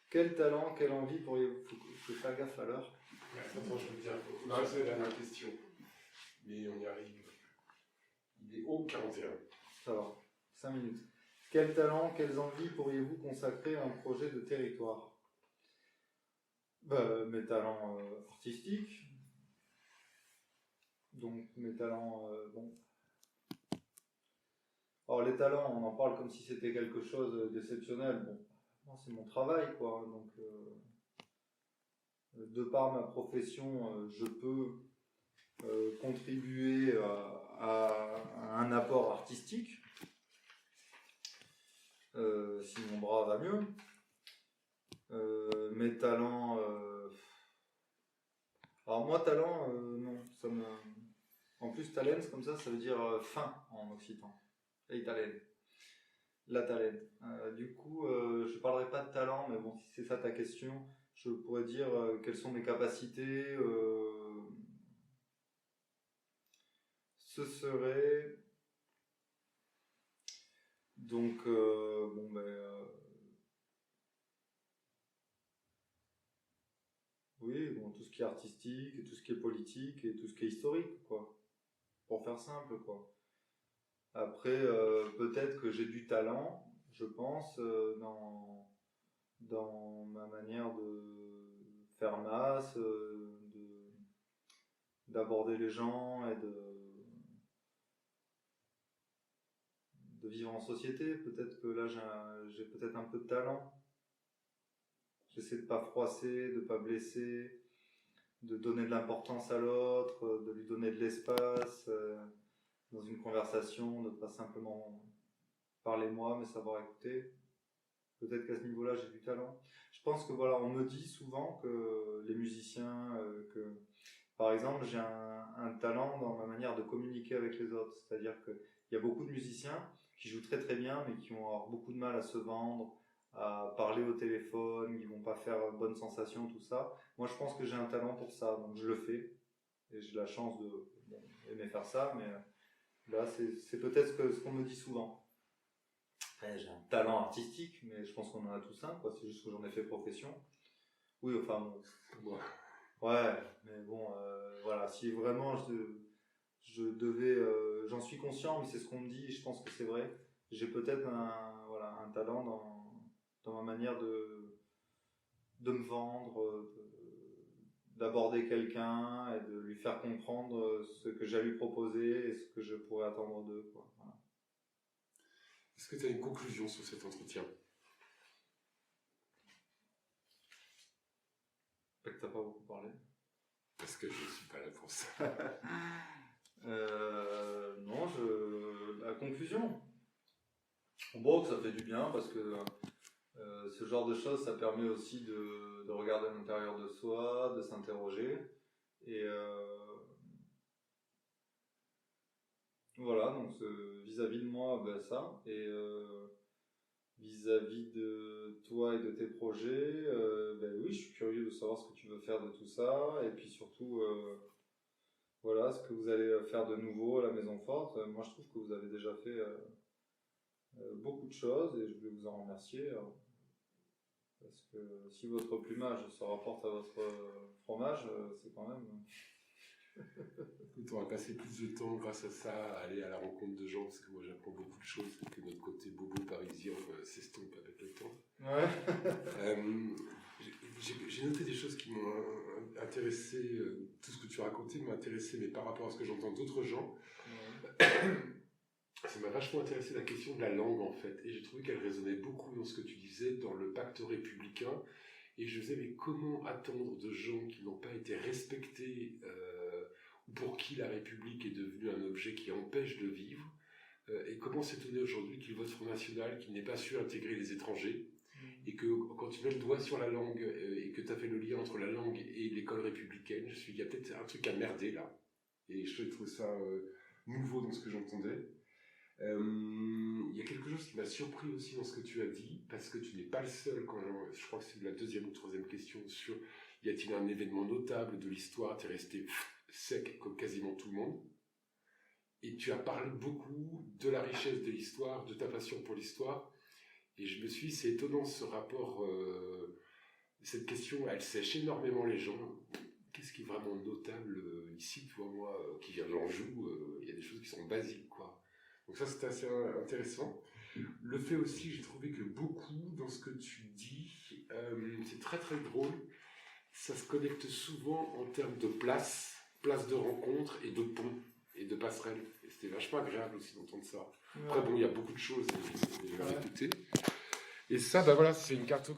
Quel talent, quelle envie pourriez-vous... Faut faire gaffe à l'heure. Attends, je veux dire, non, c'est la dernière question. Mais on y arrive. Il est 11h41. Ça va, 5 minutes. Quel talent, quelles envies pourriez-vous consacrer à un projet de territoire? Mes talents artistiques. Donc, mes talents... bon. Alors, les talents, on en parle comme si c'était quelque chose d'exceptionnel. Bon, non, c'est mon travail, quoi. Donc, de par ma profession, je peux contribuer à un apport artistique. Si mon bras va mieux. Mes talents... Alors moi, talent, non. Ça me... En plus, talent, comme ça veut dire fin en occitan. Et talent. La talent. Du coup, je parlerai pas de talent, mais bon, si c'est ça ta question, je pourrais dire quelles sont mes capacités. Ce serait... Donc, bon, oui, bon, tout ce qui est artistique, et tout ce qui est politique, et tout ce qui est historique, quoi. Pour faire simple, quoi. Après, peut-être que j'ai du talent, je pense, dans ma manière de faire masse, d'aborder les gens et de vivre en société. Peut-être que là, j'ai peut-être un peu de talent. J'essaie de pas froisser, de pas blesser, de donner de l'importance à l'autre, de lui donner de l'espace dans une conversation, de pas simplement parler moi, mais savoir écouter. Peut-être qu'à ce niveau-là, j'ai du talent. Je pense que voilà, on me dit souvent que les musiciens, que par exemple, j'ai un talent dans ma manière de communiquer avec les autres. C'est-à-dire qu'il y a beaucoup de musiciens qui jouent très très bien, mais qui vont avoir beaucoup de mal à se vendre, à parler au téléphone, qui vont pas faire bonne sensation, tout ça. Moi, je pense que j'ai un talent pour ça, donc je le fais. Et j'ai la chance de aimer faire ça, mais là, c'est peut-être ce qu'on me dit souvent. Après, j'ai un talent artistique, mais je pense qu'on en a tous un, quoi. C'est juste que j'en ai fait profession. Oui, enfin, bon. Ouais, mais bon, voilà. Si vraiment je devais, j'en suis conscient, mais c'est ce qu'on me dit, et je pense que c'est vrai. J'ai peut-être un talent dans ma manière de me vendre, d'aborder quelqu'un et de lui faire comprendre ce que j'ai à lui proposer et ce que je pourrais attendre d'eux, quoi. Voilà. Est-ce que tu as une conclusion sur cet entretien? Pas que t'as pas beaucoup parlé. Parce que je ne suis pas là pour ça. Non, la conclusion. Bon, ça fait du bien parce que ce genre de choses, ça permet aussi de regarder à l'intérieur de soi, de s'interroger. Et voilà, donc vis-à-vis de moi, ben ça. Et vis-à-vis de toi et de tes projets, ben oui, je suis curieux de savoir ce que tu veux faire de tout ça. Et puis surtout, voilà, ce que vous allez faire de nouveau à la Maison Forte. Moi, je trouve que vous avez déjà fait beaucoup de choses et je voulais vous en remercier. Parce que si votre plumage se rapporte à votre fromage, c'est quand même... On va passer plus de temps grâce à ça, à aller à la rencontre de gens, parce que moi j'apprends beaucoup de choses et que notre côté bobo parisien s'estompe avec le temps. Ouais. J'ai noté des choses qui m'ont intéressé, tout ce que tu racontais m'a intéressé, mais par rapport à ce que j'entends d'autres gens, ça m'a vachement intéressé la question de la langue en fait, et j'ai trouvé qu'elle résonnait beaucoup dans ce que tu disais, dans le pacte républicain, et je me disais mais comment attendre de gens qui n'ont pas été respectés, ou pour qui la République est devenue un objet qui empêche de vivre, et comment s'étonner aujourd'hui qu'ils votent Front National, qui n'ait pas su intégrer les étrangers, et que quand tu mets le doigt sur la langue, et que tu as fait le lien entre la langue et l'école républicaine, je me suis dit, il y a peut-être un truc à merder là, et je trouve ça nouveau dans ce que j'entendais. Il y a quelque chose qui m'a surpris aussi dans ce que tu as dit, parce que tu n'es pas le seul, je crois que c'est la deuxième ou troisième question sur y a-t-il un événement notable de l'histoire, tu es resté sec comme quasiment tout le monde, et tu as parlé beaucoup de la richesse de l'histoire, de ta passion pour l'histoire, et je me suis dit, c'est étonnant ce rapport, cette question, elle sèche énormément les gens. Qu'est-ce qui est vraiment notable ici, tu vois, moi, qui viens de l'Anjou, il y a des choses qui sont basiques, quoi. Donc ça, c'était assez intéressant. Le fait aussi, j'ai trouvé que beaucoup, dans ce que tu dis, c'est très très drôle, ça se connecte souvent en termes de place de rencontre et de pont et de passerelle. Et c'était vachement agréable aussi d'entendre ça. Ouais. Après, bon, il y a beaucoup de choses, et je vais écouter. Et ça, ben voilà, c'est une cartographie.